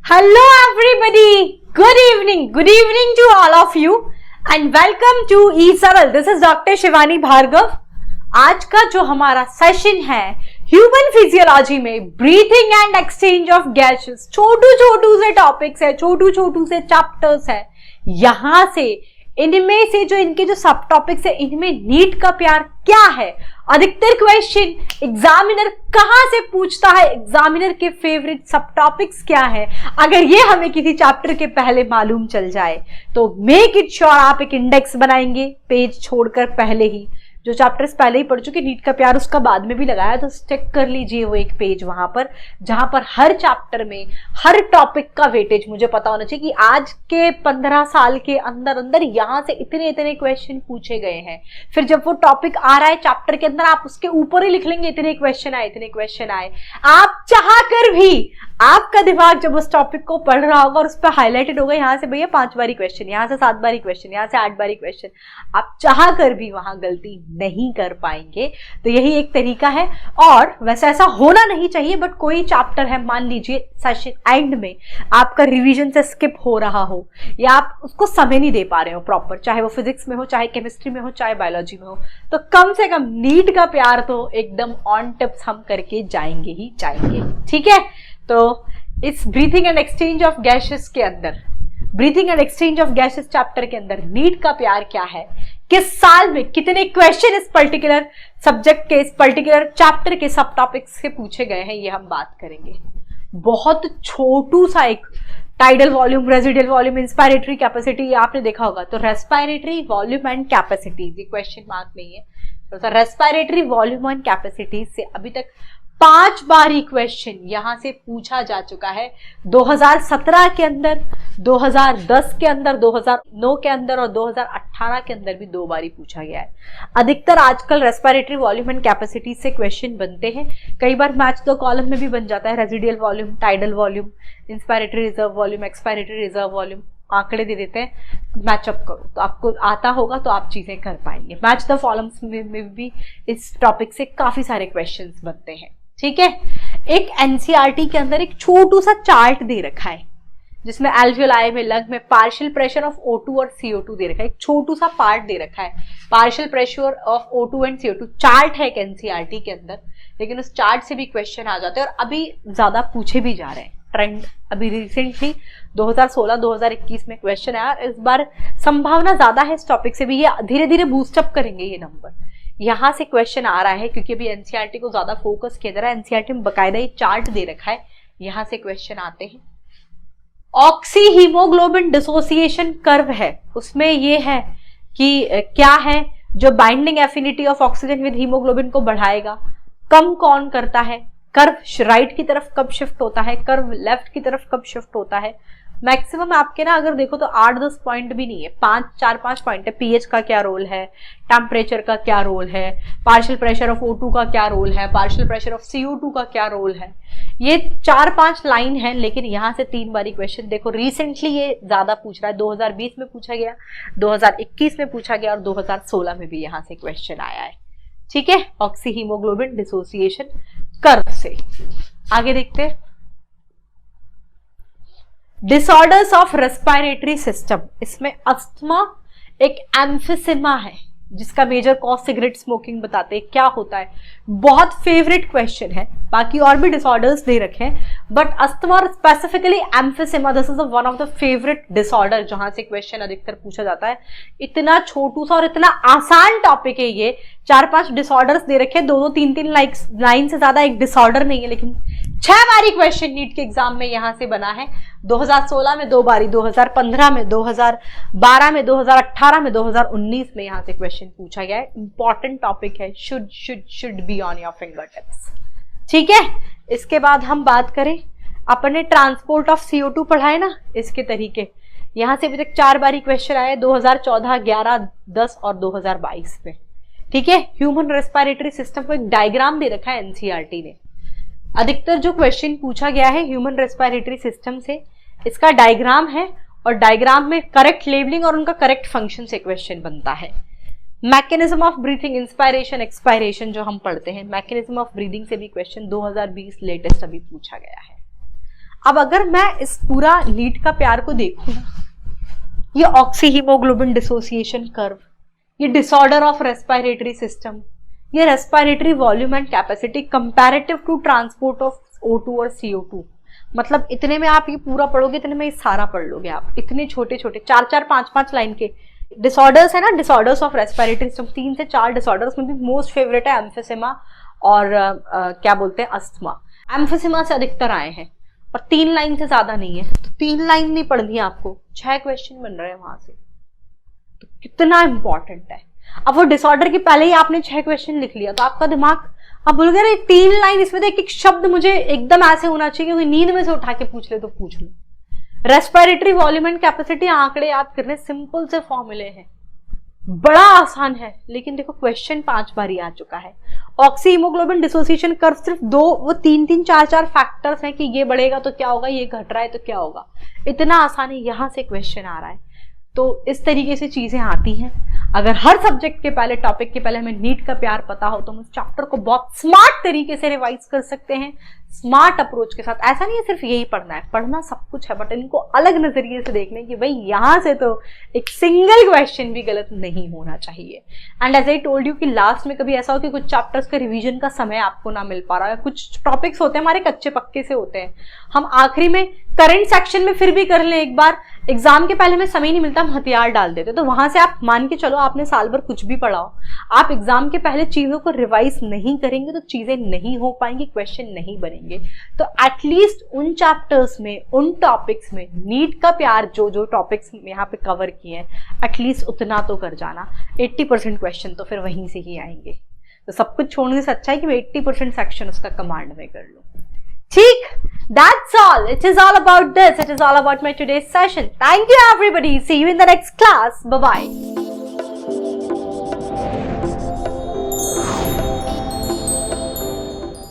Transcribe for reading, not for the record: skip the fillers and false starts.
Hello everybody, good evening to all of you and welcome to eSaral. This is Dr. Shivani Bhargava. आज का जो हमारा session है human physiology में breathing and exchange of gases, छोटू से टॉपिक्स है, छोटू से चैप्टर्स है। यहां से इनमें से जो इनके जो सब टॉपिक्स है इनमें नीट का प्यार क्या है, अधिकतर क्वेश्चन एग्जामिनर कहां से पूछता है, एग्जामिनर के फेवरेट सब टॉपिक्स क्या है, अगर ये हमें किसी चैप्टर के पहले मालूम चल जाए तो मेक इट श्योर आप एक इंडेक्स बनाएंगे पेज छोड़कर पहले ही। जो चैप्टर्स पहले ही पढ़ चुके नीट का प्यार उसका बाद में भी लगाया तो चेक कर लीजिए वो एक पेज वहां पर जहां पर हर चैप्टर में हर टॉपिक का वेटेज मुझे पता होना चाहिए कि आज के 15 साल के अंदर यहां से इतने क्वेश्चन पूछे गए हैं। फिर जब वो टॉपिक आ रहा है चैप्टर के अंदर आप उसके ऊपर ही लिख लेंगे इतने क्वेश्चन आए। आप चाह कर भी आपका दिमाग जब उस टॉपिक को पढ़ रहा होगा और उस पर हाईलाइटेड होगा यहाँ से भैया 5 बारी क्वेश्चन, यहाँ से 7 बारी क्वेश्चन, यहाँ से 8 बारी क्वेश्चन, आप चाह कर भी वहां गलती नहीं कर पाएंगे। तो यही एक तरीका है और वैसे ऐसा होना नहीं चाहिए, बट कोई चैप्टर है मान लीजिए सेशन एंड में आपका रिवीजन से स्किप हो रहा हो या आप उसको समय नहीं दे पा रहे हो प्रॉपर, चाहे वो फिजिक्स में हो, चाहे केमिस्ट्री में हो, चाहे बायोलॉजी में हो, तो कम से कम नीट का प्यार तो एकदम ऑन टिप्स हम करके जाएंगे ही जाएंगे। ठीक है, तो इस breathing and exchange of gases के अंदर, breathing and exchange of gases chapter के अंदर नीट का प्यार क्या है, किस साल में कितने क्वेश्चन इस पर्टिकुलर सब्जेक्ट के, इस पर्टिकुलर चैप्टर के सब टॉपिक्स के पूछे गए हैं, ये हम बात करेंगे। बहुत छोटू सा एक tidal volume, residual volume, inspiratory capacity आपने देखा होगा, तो रेस्पिरेटरी वॉल्यूम एंड कैपेसिटी ये क्वेश्चन मार्क नहीं है, तो रेस्पिरेटरी वॉल्यूम एंड कैपेसिटी से अभी तक 5 बारी क्वेश्चन यहां से पूछा जा चुका है। 2017 के अंदर, 2010 के अंदर, 2009 के अंदर और 2018 के अंदर भी 2 बारी पूछा गया है। अधिकतर आजकल रेस्पिरेटरी वॉल्यूम एंड कैपेसिटी से क्वेश्चन बनते हैं, कई बार मैच द कॉलम में भी बन जाता है, residual volume, tidal volume, inspiratory reserve volume, expiratory reserve volume, आंकड़े दे देते हैं, मैचअप करो तो आपको आता होगा तो आप चीजें कर पाएंगे। मैच द कॉलम्स में भी इस टॉपिक से काफी सारे क्वेश्चंस बनते हैं। ठीक है, एक एनसीईआरटी के अंदर एक छोटू सा चार्ट दे रखा है जिसमें एल्वियोलाई में, लंग में पार्शियल प्रेशर ऑफ O2 और CO2 दे रखा है, एक छोटू सा पार्ट दे रखा है, partial pressure of O2 and CO2 chart है एक एनसीईआरटी के अंदर, लेकिन उस चार्ट से भी क्वेश्चन आ जाते हैं और अभी ज्यादा पूछे भी जा रहे हैं। ट्रेंड अभी रिसेंटली 2016-2021 में क्वेश्चन आया, इस बार संभावना ज्यादा है इस टॉपिक से भी, ये धीरे धीरे बूस्टअप करेंगे ये नंबर। यहां से क्वेश्चन आ रहा है क्योंकि अभी एनसीईआरटी को ज्यादा फोकस किया जा रहा है, एनसीईआरटी में बकायदा ये चार्ट दे रखा है, यहां से क्वेश्चन आते हैं। ऑक्सी हीमोग्लोबिन डिसोसिएशन कर्व है, उसमें ये है कि क्या है जो binding affinity of oxygen with haemoglobin को बढ़ाएगा, कम कौन करता है, कर्व राइट की तरफ कब शिफ्ट होता है, कर्व लेफ्ट की तरफ कब शिफ्ट होता है। मैक्सिमम आपके ना अगर देखो तो 8-10 पॉइंट भी नहीं है, 4-5 पॉइंट है। पीएच का क्या रोल है, टेम्परेचर का क्या रोल है, पार्शियल प्रेशर ऑफ O2 का क्या रोल है, पार्शियल प्रेशर ऑफ CO2 का क्या रोल है, ये 4-5 लाइन है, लेकिन यहाँ से 3 बारी क्वेश्चन देखो। रिसेंटली ये ज्यादा पूछ रहा है, 2020 में पूछा गया, 2021 में पूछा गया और 2016 में भी यहाँ से क्वेश्चन आया है। ठीक है, ऑक्सी हीमोग्लोबिन डिसोसिएशन कर्व से आगे देखते हैं। डिसऑर्डर्स ऑफ रेस्पिरेटरी सिस्टम, इसमें अस्थमा एक एम्फिसिमा है जिसका मेजर कॉज सिगरेट स्मोकिंग बताते हैं क्या होता है, बहुत फेवरेट क्वेश्चन है। बाकी और भी डिसऑर्डर्स दे रखे हैं बट अस्थमा और specifically emphysema this is one of the favourite disorder जहां से क्वेश्चन अधिकतर पूछा जाता है। इतना छोटू सा और इतना आसान टॉपिक है ये, 4-5 डिसऑर्डर्स दे रखे हैं, 2-3 लाइन से ज्यादा एक डिसऑर्डर नहीं है, लेकिन 6 बारी क्वेश्चन नीट के एग्जाम में यहां से बना है। 2016 में 2 बारी, 2015 में, 2012 में, 2018 में, 2019 में यहां से क्वेश्चन पूछा गया है। इंपॉर्टेंट टॉपिक है, should be on your finger tips. ठीक है, इसके बाद हम बात करें, अपने ट्रांसपोर्ट ऑफ CO2 पढ़ाए ना, इसके तरीके यहां से अभी तक 4 बारी क्वेश्चन आए, 2014, 11, 10 और 2022 में। ठीक है, ह्यूमन रेस्पिरेटरी सिस्टम को एक डायग्राम दे रखा है एनसीईआरटी ने। अधिकतर जो क्वेश्चन पूछा गया है ह्यूमन रेस्पिरेटरी सिस्टम से, इसका डायग्राम है और डायग्राम में करेक्ट लेबलिंग और उनका करेक्ट फंक्शन से क्वेश्चन बनता है। Mechanism of breathing, inspiration, expiration जो हम पढ़ते हैं, मैकेनिज्म ऑफ ब्रीदिंग से भी क्वेश्चन 2020 लेटेस्ट अभी पूछा गया है। अब अगर मैं इस पूरा नीट का प्यार को देखूं ना, ये ऑक्सी हीमोग्लोबिन डिसोसिएशन कर्व, ये डिसऑर्डर ऑफ रेस्पिरेटरी सिस्टम, ये respiratory volume and capacity comparative to transport of O2 और CO2, मतलब इतने में आप ये पूरा पढ़ोगे, इतने में ये सारा पढ़ लोगे आप, इतने छोटे छोटे 4-4 5-5 लाइन के डिसऑर्डर्स है ना, डिसऑर्डर्स ऑफ रेस्पिरेटरी सिस्टम, 3 से 4 डिसऑर्डर्स में भी मोस्ट फेवरेट है एम्फिसिमा और क्या बोलते हैं अस्थमा। एम्फिसिमा से अधिकतर आए हैं और 3 लाइन से ज्यादा नहीं है, तो 3 लाइन नहीं पढ़नी है आपको, 6 क्वेश्चन बन रहे हैं वहां से, तो कितना इंपॉर्टेंट है। अब वो डिसऑर्डर के पहले ही आपने 6 क्वेश्चन लिख लिया तो आपका दिमाग अब बोल गया 3 लाइन, इसमें तो एक शब्द मुझे एकदम ऐसे होना चाहिए कि नींद में से उठा के पूछ ले तो पूछ लो। रेस्पिरेटरी वॉल्यूम एंड कैपेसिटी आंकड़े याद करने सिंपल से फॉर्मूले हैं, बड़ा आसान है, लेकिन देखो क्वेश्चन 5 बार ही आ चुका है। ऑक्सी हीमोग्लोबिन डिसोसिएशन कर्व सिर्फ 2 वो 3-3 4-4 फैक्टर्स हैं कि ये बढ़ेगा तो क्या होगा, ये घट रहा है तो क्या होगा, इतना आसान है, यहां से क्वेश्चन आ रहा है। तो इस तरीके से चीजें आती हैं। अगर हर सब्जेक्ट के पहले, टॉपिक के पहले हमें नीट का प्यार पता हो तो हम उस चैप्टर को बहुत स्मार्ट तरीके से रिवाइज कर सकते हैं, स्मार्ट अप्रोच के साथ। ऐसा नहीं है सिर्फ यही पढ़ना है, पढ़ना सब कुछ है, बट इनको अलग नजरिए से देखने की भाई यहां से तो एक सिंगल क्वेश्चन भी गलत नहीं होना चाहिए। And as I told you कि लास्ट में कभी ऐसा हो कि कुछ चैप्टर्स का रिवीजन का समय आपको ना मिल पा रहा है, कुछ टॉपिक्स होते हैं हमारे कच्चे पक्के से होते हैं, हम आखिरी में करंट सेक्शन में फिर भी कर लें एक बार, एग्जाम के पहले में समय नहीं मिलता, हम हथियार डाल देते, तो वहां से आप मान के चलो आपने साल भर कुछ भी पढ़ा हो, आप एग्जाम के पहले चीजों को रिवाइज नहीं करेंगे तो चीजें नहीं हो पाएंगी, क्वेश्चन नहीं बनेंगे। तो एटलीस्ट उन चैप्टर्स में, उन टॉपिक्स में नीट का प्यार जो जो टॉपिक्स यहाँ पे कवर किए हैं, एटलीस्ट उतना तो कर जाना। 80% क्वेश्चन तो फिर वहीं से ही आएंगे, तो सब कुछ छोड़ने से अच्छा है कि मैं 80% सेक्शन उसका कमांड में कर लूं। ठीक, that's all. It is all about this. It is all about my today's session. Thank you everybody. See you in the next class. Bye bye.